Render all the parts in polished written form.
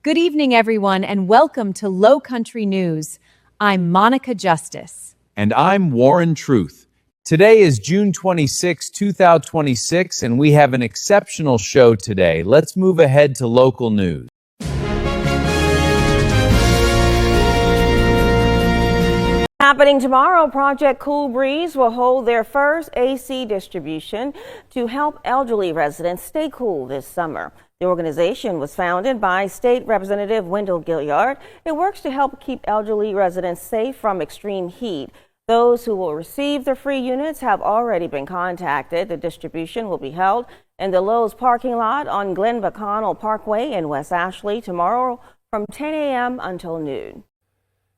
Good evening, everyone, and welcome to Low Country News. I'm Monica Justice. And I'm Warren Truth. Today is June 26, 2026, and we have an exceptional show today. Let's move ahead to local news. Happening tomorrow, Project Cool Breeze will hold their first AC distribution to help elderly residents stay cool this summer. The organization was founded by State Representative Wendell Gilliard. It works to help keep elderly residents safe from extreme heat. Those who will receive the free units have already been contacted. The distribution will be held in the Lowe's parking lot on Glen McConnell Parkway in West Ashley tomorrow from 10 a.m. until noon.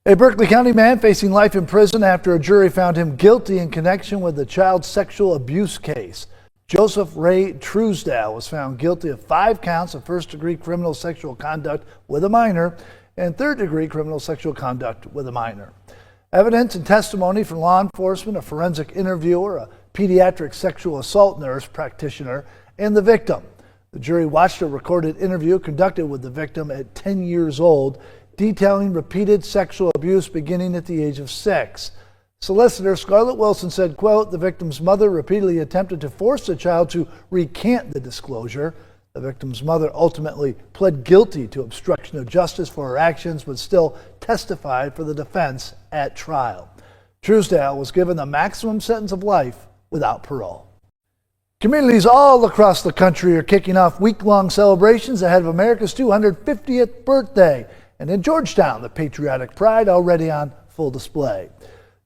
A Berkeley County man facing life in prison after a jury found him guilty in connection with the child sexual abuse case. Joseph Ray Truesdale was found guilty of 5 counts of first-degree criminal sexual conduct with a minor and third-degree criminal sexual conduct with a minor. Evidence and testimony from law enforcement, a forensic interviewer, a pediatric sexual assault nurse practitioner, and the victim. The jury watched a recorded interview conducted with the victim at 10 years old, detailing repeated sexual abuse beginning at the age of 6. Solicitor Scarlett Wilson said, quote, "The victim's mother repeatedly attempted to force the child to recant the disclosure. The victim's mother ultimately pled guilty to obstruction of justice for her actions, but still testified for the defense at trial." Truesdale was given the maximum sentence of life without parole. Communities all across the country are kicking off week-long celebrations ahead of America's 250th birthday. And in Georgetown, the patriotic pride already on full display.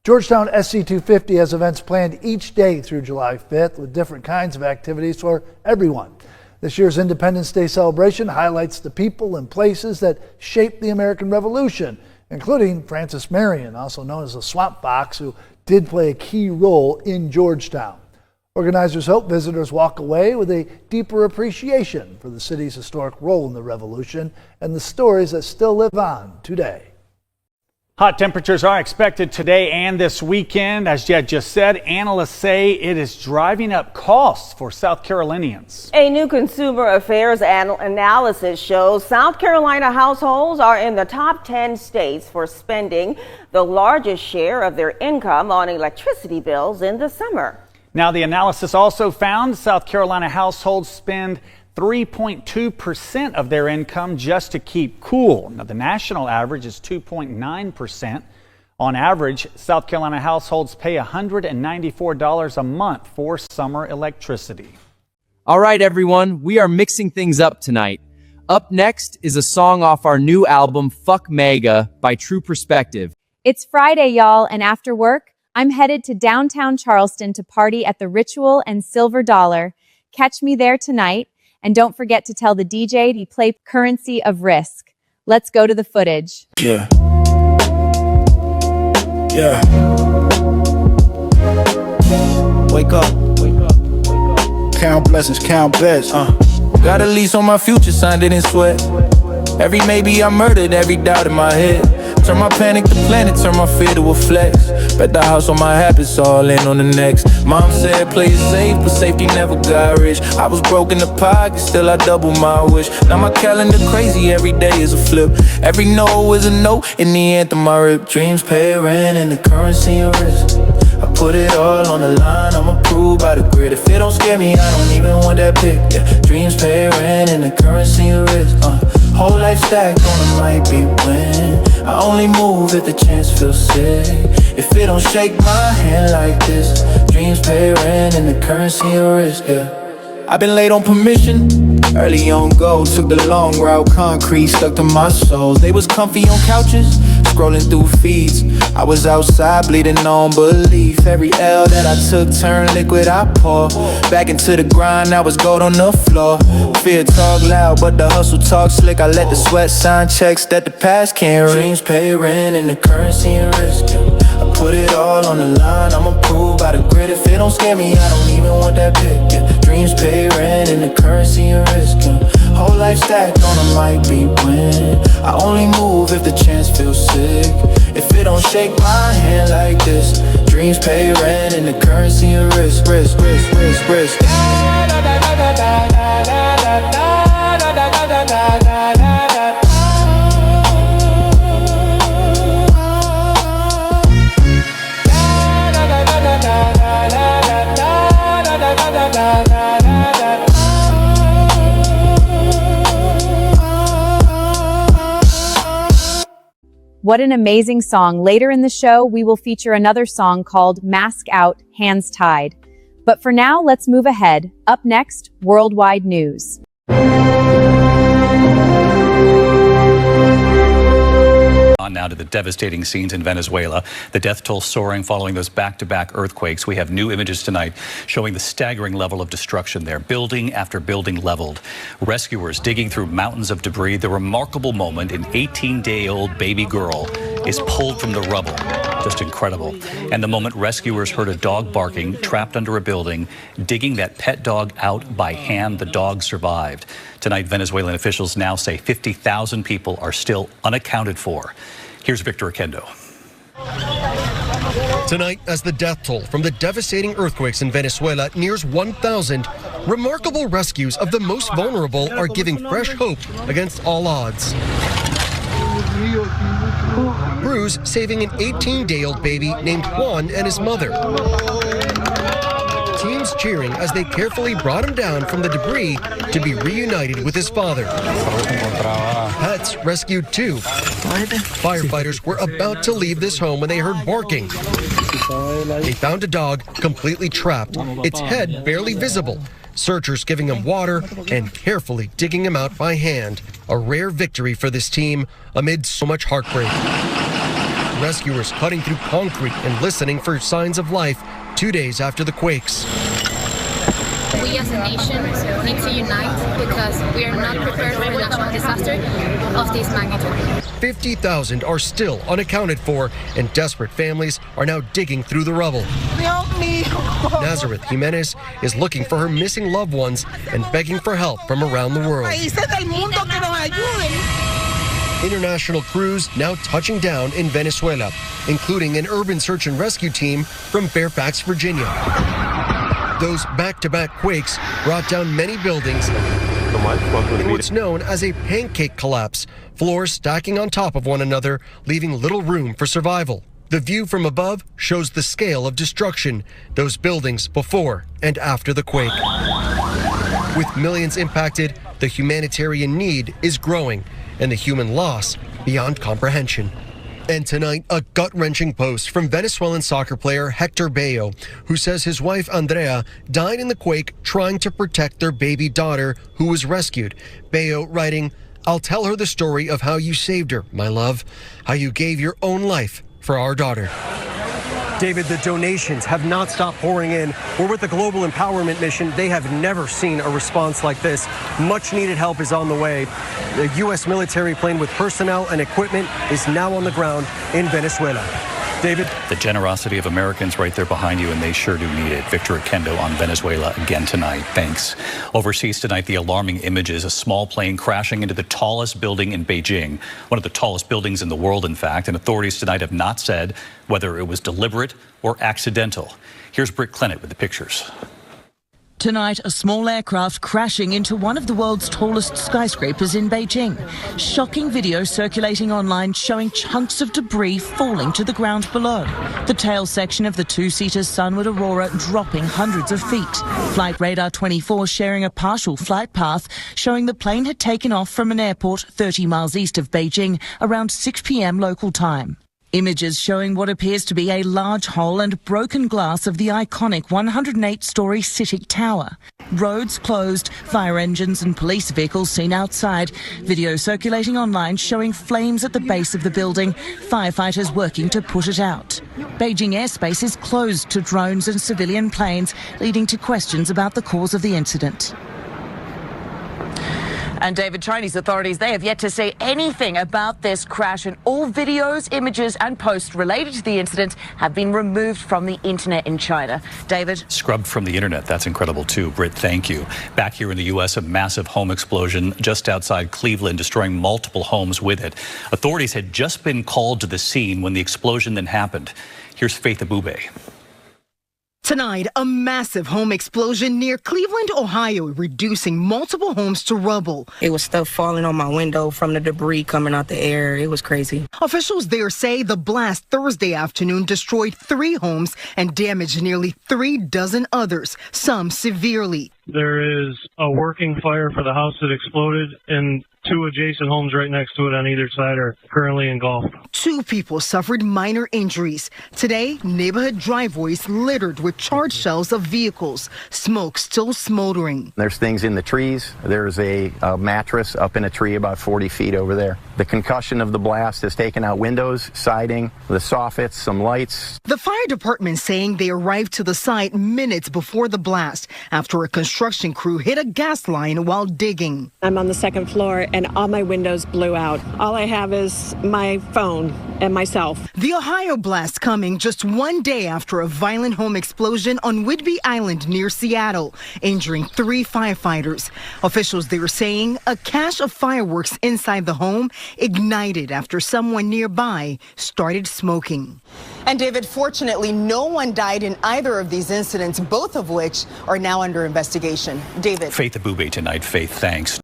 Georgetown SC250 has events planned each day through July 5th with different kinds of activities for everyone. This year's Independence Day celebration highlights the people and places that shaped the American Revolution, including Francis Marion, also known as the Swamp Fox, who did play a key role in Georgetown. Organizers hope visitors walk away with a deeper appreciation for the city's historic role in the Revolution and the stories that still live on today. Hot temperatures are expected today and this weekend. As Jed just said, analysts say it is driving up costs for South Carolinians. A new consumer affairs analysis shows South Carolina households are in the top 10 states for spending the largest share of their income on electricity bills in the summer. Now, the analysis also found South Carolina households spend 3.2% of their income just to keep cool. Now, the national average is 2.9%. On average, South Carolina households pay $194 a month for summer electricity. All right, everyone, we are mixing things up tonight. Up next is a song off our new album, Fuck Mega, by True Perspective. It's Friday, y'all, and after work, I'm headed to downtown Charleston to party at the Ritual and Silver Dollar. Catch me there tonight. And don't forget to tell the DJ to play Currency of Risk. Let's go to the footage. Yeah. Yeah. Wake up. Wake up. Wake up. Count blessings, count bets. Got a lease on my future, signed it in sweat. Every maybe I murdered, every doubt in my head. Turn my panic to planet, turn my fear to a flex. Bet the house on my habits, all in on the next. Mom said play it safe, but safety never got rich. I was broke in the pocket, still I double my wish. Now my calendar crazy, every day is a flip. Every no is a no, in the anthem I rip. Dreams pay rent and the currency of risk. I put it all on the line, I'm approved by the grid. If it don't scare me, I don't even want that pick. Yeah. Dreams pay rent and the currency of risk. Whole life stacked on a might be win. I only move if the chance feels sick. If it don't shake my hand like this, dreams pay rent and the currency of risk, yeah. I've been late on permission, early on go. Took the long route, concrete stuck to my soul. They was comfy on couches, scrolling through feeds. I was outside bleeding on belief. Every L that I took turned liquid, I pour back into the grind, I was gold on the floor. Fear talk loud, but the hustle talk slick. I let the sweat sign checks that the past can't read. Dreams pay rent and the currency and risk. I put it all on the line, I'm approved by the grid. If it don't scare me, I don't even want that pick. Dreams pay rent and the currency and risk. Whole life stacked on a might be win. I only move if the chance feels sick. If it don't shake my hand like this, dreams pay rent and the currency of risk. Risk, risk, risk, risk. What an amazing song. Later in the show, we will feature another song called Mask Out, Hands Tied. But for now, let's move ahead. Up next, worldwide news. On now to the devastating scenes in Venezuela. The death toll soaring following those back-to-back earthquakes. We have new images tonight showing the staggering level of destruction there. Building after building leveled. Rescuers digging through mountains of debris. The remarkable moment, an 18-day-old baby girl is pulled from the rubble. Just incredible. And the moment rescuers heard a dog barking, trapped under a building, digging that pet dog out by hand, the dog survived. Tonight, Venezuelan officials now say 50,000 people are still unaccounted for. Here's Victor Oquendo. Tonight, as the death toll from the devastating earthquakes in Venezuela nears 1,000, remarkable rescues of the most vulnerable are giving fresh hope against all odds. Bruce saving an 18-day-old baby named Juan and his mother. Teams cheering as they carefully brought him down from the debris to be reunited with his father. Pets rescued too. Firefighters were about to leave this home when they heard barking. They found a dog completely trapped, its head barely visible. Searchers giving him water and carefully digging him out by hand. A rare victory for this team amid so much heartbreak. Rescuers cutting through concrete and listening for signs of life 2 days after the quakes. We as a nation need to unite because we are not prepared for a natural disaster of this magnitude. 50,000 are still unaccounted for, and desperate families are now digging through the rubble. Nazareth Jimenez is looking for her missing loved ones and begging for help from around the world. International crews now touching down in Venezuela, including an urban search and rescue team from Fairfax, Virginia. Those back-to-back quakes brought down many buildings in what's known as a pancake collapse, floors stacking on top of one another, leaving little room for survival. The view from above shows the scale of destruction, those buildings before and after the quake. With millions impacted, the humanitarian need is growing and the human loss beyond comprehension. And tonight, a gut-wrenching post from Venezuelan soccer player Hector Bello, who says his wife Andrea died in the quake trying to protect their baby daughter, who was rescued. Bello writing, "I'll tell her the story of how you saved her, my love, how you gave your own life for our daughter." David, the donations have not stopped pouring in. We're with the Global Empowerment Mission. They have never seen a response like this. Much needed help is on the way. The U.S. military plane with personnel and equipment is now on the ground in Venezuela. David? The generosity of Americans right there behind you, and they sure do need it. Victor Oquendo on Venezuela again tonight. Thanks. Overseas tonight, the alarming images, a small plane crashing into the tallest building in Beijing, one of the tallest buildings in the world, in fact, and authorities tonight have not said whether it was deliberate or accidental. Here's Britt Clennett with the pictures. Tonight, a small aircraft crashing into one of the world's tallest skyscrapers in Beijing. Shocking video circulating online showing chunks of debris falling to the ground below. The tail section of the two-seater Sunward Aurora dropping hundreds of feet. Flight Radar 24 sharing a partial flight path showing the plane had taken off from an airport 30 miles east of Beijing around 6 p.m. local time. Images showing what appears to be a large hole and broken glass of the iconic 108-story CITIC Tower. Roads closed, fire engines and police vehicles seen outside. Video circulating online showing flames at the base of the building, firefighters working to put it out. Beijing airspace is closed to drones and civilian planes, leading to questions about the cause of the incident. And David, Chinese authorities, they have yet to say anything about this crash, and all videos, images and posts related to the incident have been removed from the internet in China. David? Scrubbed from the internet. That's incredible too. Britt, thank you. Back here in the U.S., a massive home explosion just outside Cleveland, destroying multiple homes with it. Authorities had just been called to the scene when the explosion then happened. Here's Faith Abube. Tonight, a massive home explosion near Cleveland, Ohio, reducing multiple homes to rubble. It was stuff falling on my window from the debris coming out the air. It was crazy. Officials there say the blast Thursday afternoon destroyed 3 homes and damaged nearly 36 others, some severely. There is a working fire for the house that exploded, and 2 adjacent homes right next to it on either side are currently engulfed. 2 people suffered minor injuries. Today, neighborhood driveways littered with charred shells of vehicles, smoke still smoldering. There's things in the trees. There's a mattress up in a tree about 40 feet over there. The concussion of the blast has taken out windows, siding, the soffits, some lights. The fire department saying they arrived to the site minutes before the blast after a construction crew hit a gas line while digging. I'm on the 2nd floor and all my windows blew out. All I have is my phone and myself. The Ohio blast coming just 1 day after a violent home explosion on Whidbey Island near Seattle, injuring 3 firefighters. Officials there saying a cache of fireworks inside the home ignited after someone nearby started smoking. And David, fortunately, no one died in either of these incidents, both of which are now under investigation. David. Faith Abube tonight. Faith, thanks.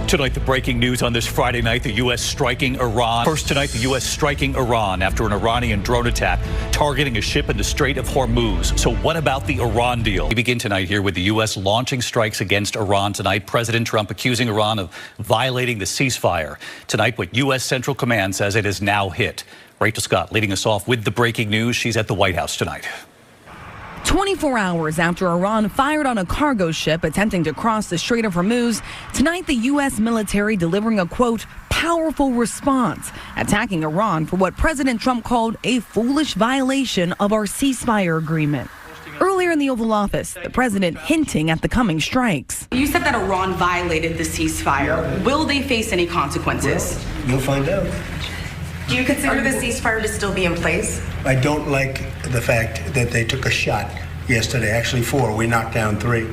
Tonight, the breaking news on this Friday night, the U.S. striking Iran. First tonight, the U.S. striking Iran after an Iranian drone attack targeting a ship in the Strait of Hormuz. So what about the Iran deal? We begin tonight here with the U.S. launching strikes against Iran tonight. President Trump accusing Iran of violating the ceasefire. Tonight, what U.S. Central Command says it is now hit. Rachel Scott leading us off with the breaking news. She's at the White House tonight. 24 hours after Iran fired on a cargo ship attempting to cross the Strait of Hormuz, tonight the U.S. military delivering a, quote, powerful response, attacking Iran for what President Trump called a foolish violation of our ceasefire agreement. Earlier in the Oval Office, the president hinting at the coming strikes. You said that Iran violated the ceasefire. Will they face any consequences? You'll find out. Do you consider the ceasefire to still be in place? I don't like the fact that they took a shot yesterday, actually 4. We knocked down 3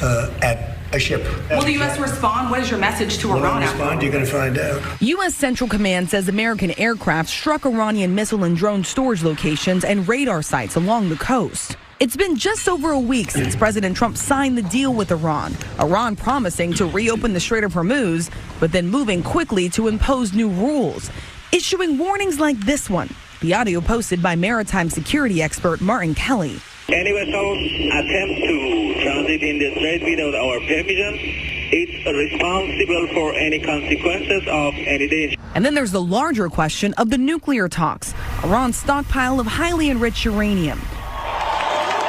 at a ship. Will the U.S. respond? What is your message to Iran? Will I respond? You're going to find out. U.S. Central Command says American aircraft struck Iranian missile and drone storage locations and radar sites along the coast. It's been just over a week since President Trump signed the deal with Iran. Iran promising to reopen the Strait of Hormuz, but then moving quickly to impose new rules, issuing warnings like this one. The audio posted by maritime security expert Martin Kelly. Any vessel attempt to transit in the strait without our permission is responsible for any consequences of any danger. And then there's the larger question of the nuclear talks, Iran's stockpile of highly enriched uranium.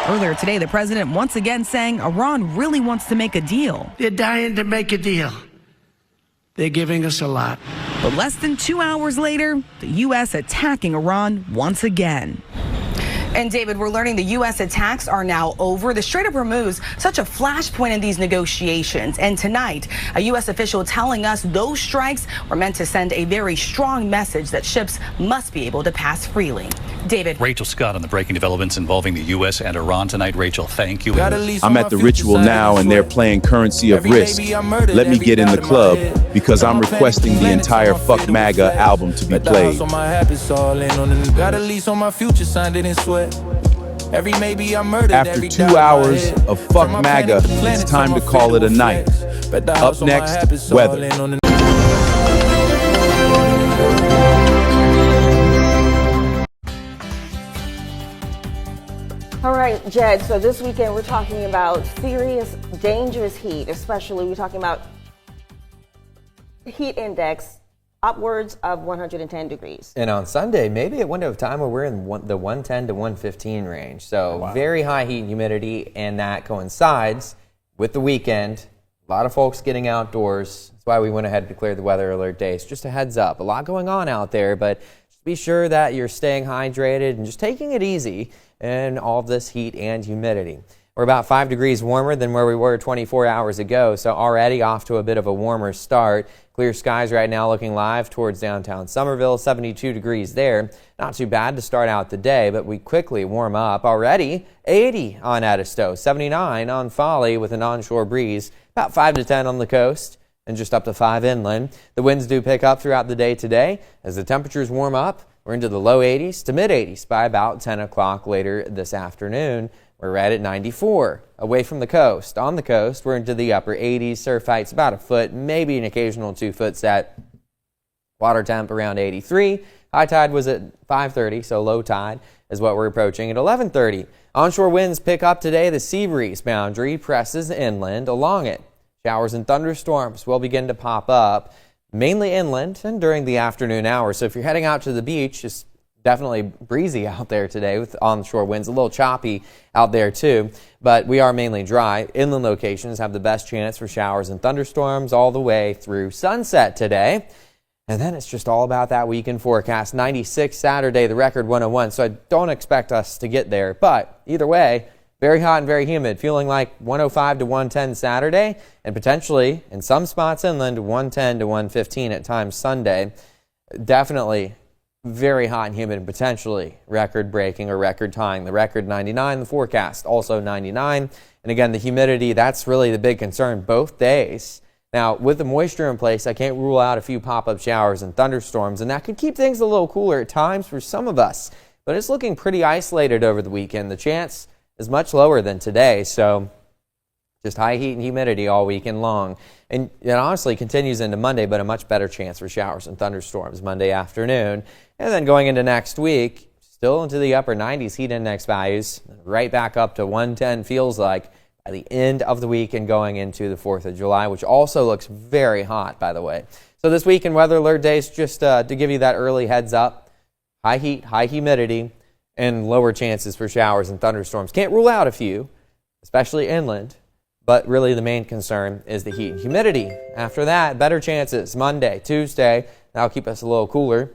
Earlier today, the president once again saying Iran really wants to make a deal. They're dying to make a deal. They're giving us a lot. But less than 2 hours later, the U.S. attacking Iran once again. And David, we're learning the U.S. attacks are now over. The Strait of Hormuz, such a flashpoint in these negotiations. And tonight, a U.S. official telling us those strikes were meant to send a very strong message that ships must be able to pass freely. David. Rachel Scott on the breaking developments involving the U.S. and Iran tonight. Rachel, thank you. I'm at the Ritual now, and they're playing Currency of Risk. Let me get in the club because I'm requesting the entire Fuck MAGA album to be played. After 2 hours of Fuck MAGA, it's time to call it a night. Up next, weather. All right, Jed, so this weekend we're talking about serious, dangerous heat, especially we're talking about heat index upwards of 110 degrees. And on Sunday, maybe a window of time where we're in the 110 to 115 range. So very high heat and humidity, and that coincides with the weekend. A lot of folks getting outdoors. That's why we went ahead and declared the weather alert day. So just a heads up, a lot going on out there, but just be sure that you're staying hydrated and just taking it easy in all of this heat and humidity. We're about 5 degrees warmer than where we were 24 hours ago, so already off to a bit of a warmer start. Clear skies right now looking live towards downtown Somerville, 72 degrees there. Not too bad to start out the day, but we quickly warm up. Already 80 on Edisto, 79 on Folly with an onshore breeze, about 5 to 10 on the coast, and just up to 5 inland. The winds do pick up throughout the day today as the temperatures warm up. We're into the low 80s to mid 80s by about 10 o'clock later this afternoon. We're right at 94 away from the coast. On the coast, we're into the upper 80s. Surf heights about a foot, maybe an occasional 2-foot set. Water temp around 83. High tide was at 5:30, so low tide is what we're approaching at 11:30. Onshore winds pick up today. The sea breeze boundary presses inland along it. Showers and thunderstorms will begin to pop up, mainly inland and during the afternoon hours. So if you're heading out to the beach, it's definitely breezy out there today with onshore winds, a little choppy out there too, but we are mainly dry. Inland locations have the best chance for showers and thunderstorms all the way through sunset today. And then it's just all about that weekend forecast. 96 Saturday, the record 101. So I don't expect us to get there. But either way, very hot and very humid. Feeling like 105 to 110 Saturday, and potentially in some spots inland 110 to 115 at times Sunday. Definitely very hot and humid and potentially record breaking or record tying. The record 99, the forecast also 99. And again, the humidity, that's really the big concern both days. Now, with the moisture in place, I can't rule out a few pop-up showers and thunderstorms, and that could keep things a little cooler at times for some of us. But it's looking pretty isolated over the weekend. The chance is much lower than today, so just high heat and humidity all weekend long. And it honestly continues into Monday, but a much better chance for showers and thunderstorms Monday afternoon. And then going into next week, still into the upper 90s heat index values, right back up to 110 feels like. At the end of the week and going into the 4th of July, which also looks very hot, by the way. So this weekend weather alert days, just to give you that early heads up, high heat, high humidity, and lower chances for showers and thunderstorms. Can't rule out a few, especially inland, but really the main concern is the heat and humidity. After that, better chances Monday, Tuesday. That'll keep us a little cooler,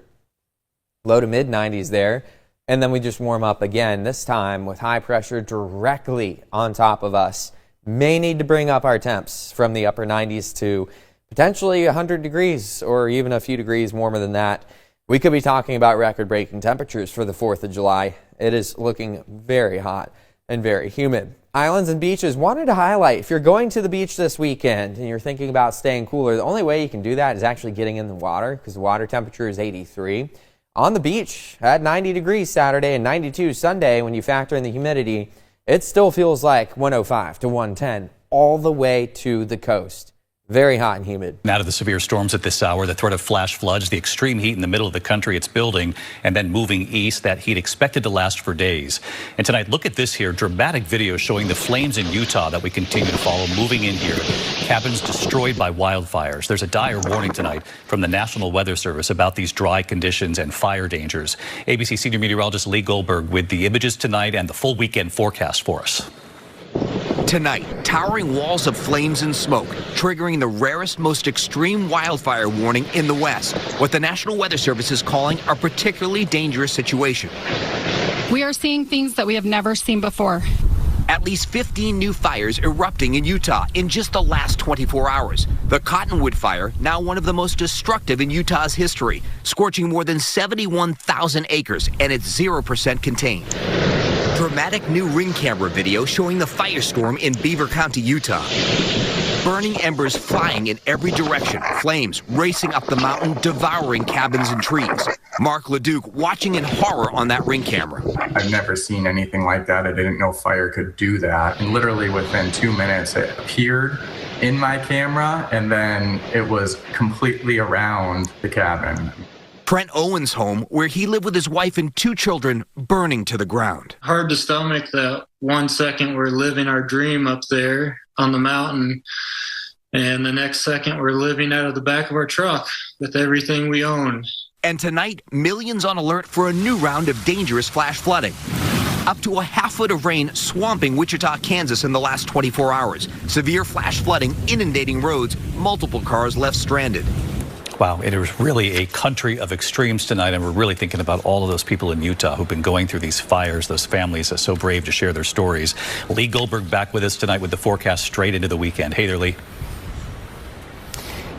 low to mid 90s there. And then we just warm up again, this time with high pressure directly on top of us. May need to bring up our temps from the upper 90s to potentially 100 degrees or even a few degrees warmer than that. We could be talking about record-breaking temperatures for the 4th of July. It is looking very hot and very humid. Islands and beaches, wanted to highlight, if you're going to the beach this weekend and you're thinking about staying cooler, the only way you can do that is actually getting in the water because the water temperature is 83. On the beach at 90 degrees Saturday and 92 Sunday, when you factor in the humidity, it still feels like 105 to 110 all the way to the coast. Very hot and humid. Now to the severe storms at this hour, the threat of flash floods, the extreme heat in the middle of the country, it's building and then moving east. That heat expected to last for days. And tonight, look at this here, dramatic video showing the flames in Utah that we continue to follow moving in here. Cabins destroyed by wildfires. There's a dire warning tonight from the National Weather Service about these dry conditions and fire dangers. ABC senior meteorologist Lee Goldberg with the images tonight and the full weekend forecast for us. Tonight, towering walls of flames and smoke, triggering the rarest, most extreme wildfire warning in the West, what the National Weather Service is calling a particularly dangerous situation. We are seeing things that we have never seen before. At least 15 new fires erupting in Utah in just the last 24 hours. The Cottonwood Fire, now one of the most destructive in Utah's history, scorching more than 71,000 acres, and it's 0% contained. Dramatic new ring camera video showing the firestorm in Beaver County, Utah. Burning embers flying in every direction, flames racing up the mountain, devouring cabins and trees. Mark LeDuc watching in horror on that ring camera. I've never seen anything like that. I didn't know fire could do that. And literally within 2 minutes, it appeared in my camera, and then it was completely around the cabin. Trent Owen's home, where he lived with his wife and 2 children, burning to the ground. Hard to stomach that 1 second we're living our dream up there on the mountain, and the next second we're living out of the back of our truck with everything we own. And tonight, millions on alert for a new round of dangerous flash flooding. Up to a half foot of rain swamping Wichita, Kansas in the last 24 hours. Severe flash flooding inundating roads, multiple cars left stranded. Wow, it is really a country of extremes tonight, and we're really thinking about all of those people in Utah who've been going through these fires, those families are so brave to share their stories. Lee Goldberg back with us tonight with the forecast straight into the weekend. Hey there, Lee.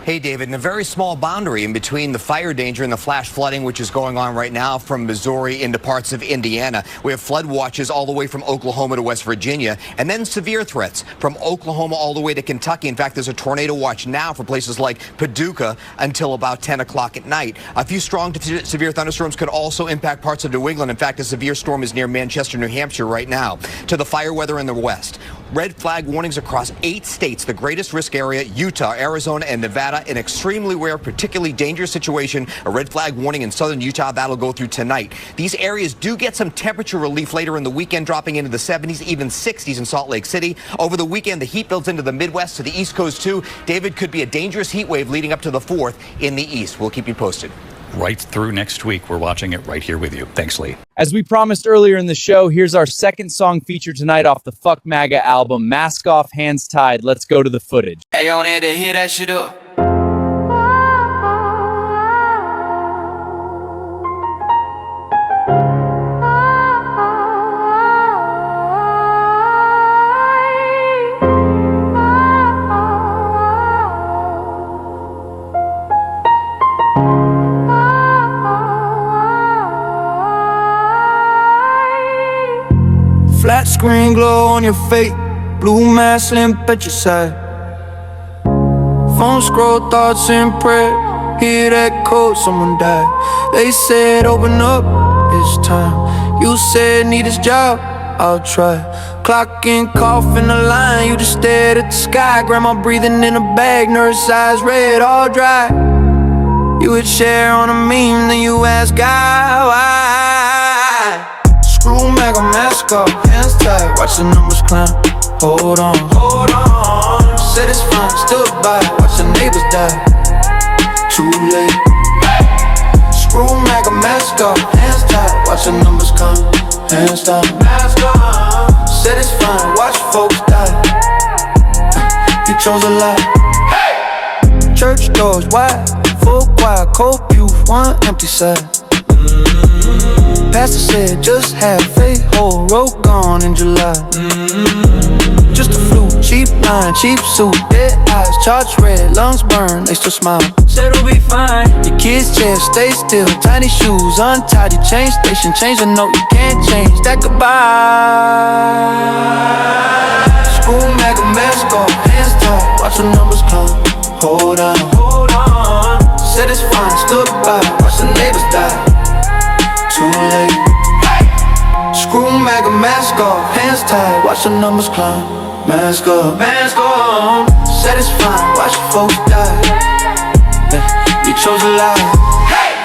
Hey, David, and a very small boundary in between the fire danger and the flash flooding, which is going on right now from Missouri into parts of Indiana. We have flood watches all the way from Oklahoma to West Virginia, and then severe threats from Oklahoma all the way to Kentucky. In fact, there's a tornado watch now for places like Paducah until about 10 o'clock at night. A few strong to severe thunderstorms could also impact parts of New England. In fact, a severe storm is near Manchester, New Hampshire right now. To the fire weather in the west. red flag warnings across 8 states. The greatest risk area, Utah, Arizona, and Nevada. An extremely rare, particularly dangerous situation. A red flag warning in southern Utah that'll go through tonight. These areas do get some temperature relief later in the weekend, dropping into the 70s, even 60s in Salt Lake City. Over the weekend, the heat builds into the Midwest to the East Coast too. David, could be a dangerous heat wave leading up to the 4th in the East. We'll keep you posted. Right through next week. We're watching it right here with you. Thanks, Lee. As we promised earlier in the show, here's our second song featured tonight off the Fuck MAGA album, Mask Off, Hands Tied. Let's go to the footage. Hey, on there to hear that shit up. Flat screen glow on your face, blue mask limp at your side. Phone scroll, thoughts in prayer, hear that code, someone died. They said open up, it's time. You said need this job, I'll try. Clock and cough in the line, you just stared at the sky. Grandma breathing in a bag, nurse eyes red, all dry. You would share on a meme, then you ask God why. Screw MAGA, mask off, hands tied, watch the numbers climb. Hold on, hold on. Said it's fine, stood by, watch the neighbors die. Too late. Screw MAGA, mask off, hands tied, watch the numbers come. Hands down, mask on. Said it's fine, watch folks die. You chose a lie. Church doors wide, full choir, cold pew, one empty side. Pastor said just have faith, whole road gone in July. Just a flu, cheap line, cheap suit, dead eyes, charged red, lungs burn, they still smile. Said it'll be fine. Your kids' chair, stay still, tiny shoes, untied, you change station, change the note, you can't change that goodbye. Screw MAGA, mask off, hands tied, watch the numbers climb. Hold on, hold on. Said it's fine, stood by, watch the neighbors die. Too late. Screw MAGA, mask off, hands tied, watch the numbers climb. Mask up, mask on. Said it's fine, watch the folks die. You chose a lie.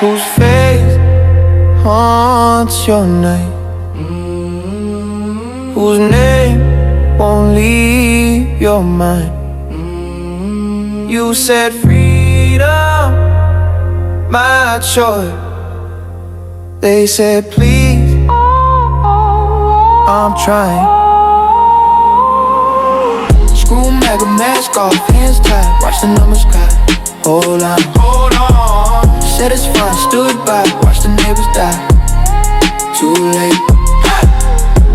Whose faith haunts your night? Whose name won't leave your mind? You said freedom, my choice. They said please, I'm trying. Screw MAGA, mask off, hands tied, watch the numbers climb. Hold on, hold on. Said it's fine, stood by, watch the neighbors die. Too late.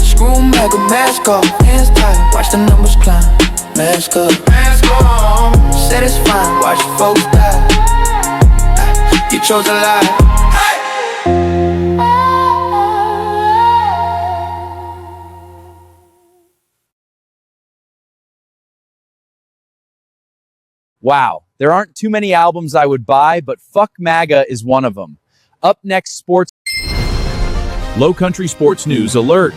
Screw MAGA, mask off, hands tied, watch the numbers climb. Mask up, mask on. Said it's fine, watch the folks die. You chose a lie. Wow, there aren't too many albums I would buy, but Fuck MAGA is one of them. Up next, sports. Low Country Sports News Alert.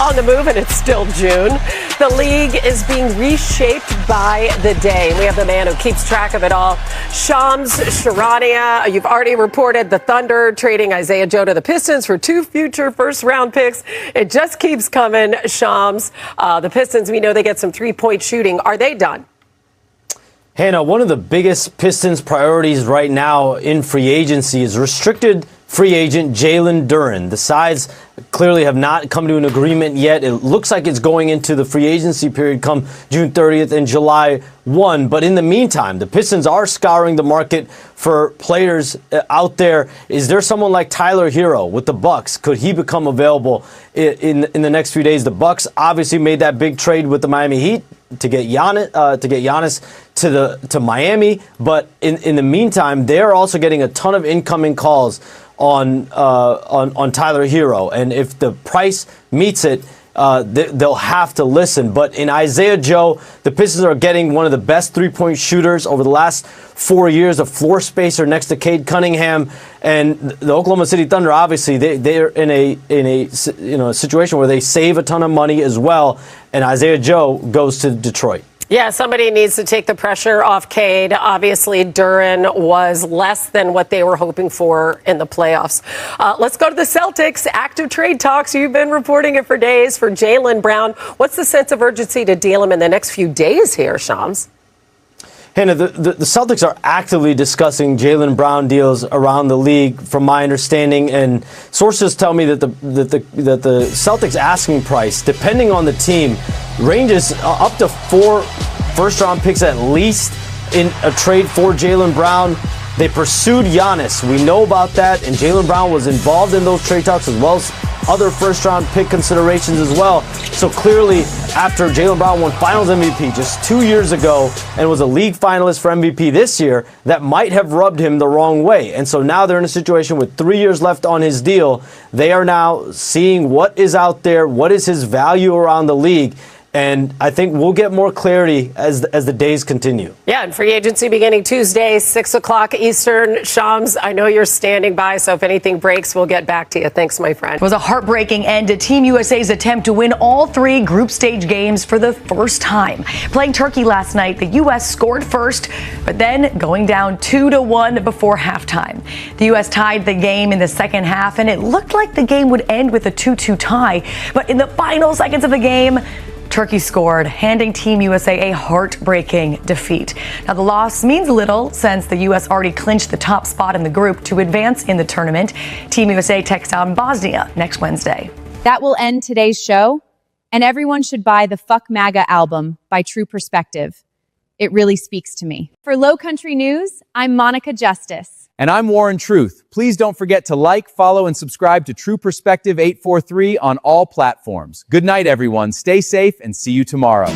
On the move, and it's still June. The league is being reshaped by the day. We have the man who keeps track of it all, Shams Charania. You've already reported the Thunder trading Isaiah Joe to the Pistons for 2 future first-round picks. It just keeps coming, Shams. The Pistons, we know they get some three-point shooting. Are they done? Hannah, one of the biggest Pistons priorities right now in free agency is restricted free agent Jalen Duren. The sides clearly have not come to an agreement yet. It looks like it's going into the free agency period come June 30th and July 1. But in the meantime, the Pistons are scouring the market for players out there. Is there someone like Tyler Hero with the Bucks? Could he become available in the next few days? The Bucks obviously made that big trade with the Miami Heat to get Giannis to Miami, but in the meantime, they're also getting a ton of incoming calls on Tyler Hero, and if the price meets it, they'll have to listen. But in Isaiah Joe, the Pistons are getting one of the best three-point shooters over the last 4 years, a floor spacer next to Cade Cunningham, and the Oklahoma City Thunder. Obviously, they're in a situation where they save a ton of money as well. And Isaiah Joe goes to Detroit. Yeah, somebody needs to take the pressure off Cade. Obviously, Duren was less than what they were hoping for in the playoffs. Let's go to the Celtics. Active trade talks. You've been reporting it for days for Jaylen Brown. What's the sense of urgency to deal him in the next few days here, Shams? Hannah, the Celtics are actively discussing Jaylen Brown deals around the league, from my understanding, and sources tell me that the Celtics asking price, depending on the team, ranges up to 4 first-round picks at least in a trade for Jaylen Brown. They pursued Giannis. We know about that, and Jaylen Brown was involved in those trade talks as well as other first-round pick considerations as well. So clearly, after Jaylen Brown won Finals MVP just 2 years ago and was a league finalist for MVP this year, that might have rubbed him the wrong way. And so now they're in a situation with 3 years left on his deal. They are now seeing what is out there, what is his value around the league. And I think we'll get more clarity as the days continue. Yeah, and free agency beginning Tuesday, 6 o'clock Eastern. Shams, I know you're standing by, so if anything breaks, we'll get back to you. Thanks, my friend. It was a heartbreaking end to Team USA's attempt to win all 3 group stage games for the first time. Playing Turkey last night, the U.S. scored first, but then going down 2-1 before halftime. The U.S. tied the game in the second half, and it looked like the game would end with a 2-2 tie. But in the final seconds of the game, Turkey scored, handing Team USA a heartbreaking defeat. Now, the loss means little since the U.S. already clinched the top spot in the group to advance in the tournament. Team USA takes on Bosnia next Wednesday. That will end today's show, and everyone should buy the Fuck MAGA album by True Perspective. It really speaks to me. For Low Country News, I'm Monica Justice. And I'm Warren Truth. Please don't forget to like, follow, and subscribe to True Perspective 843 on all platforms. Good night, everyone. Stay safe and see you tomorrow.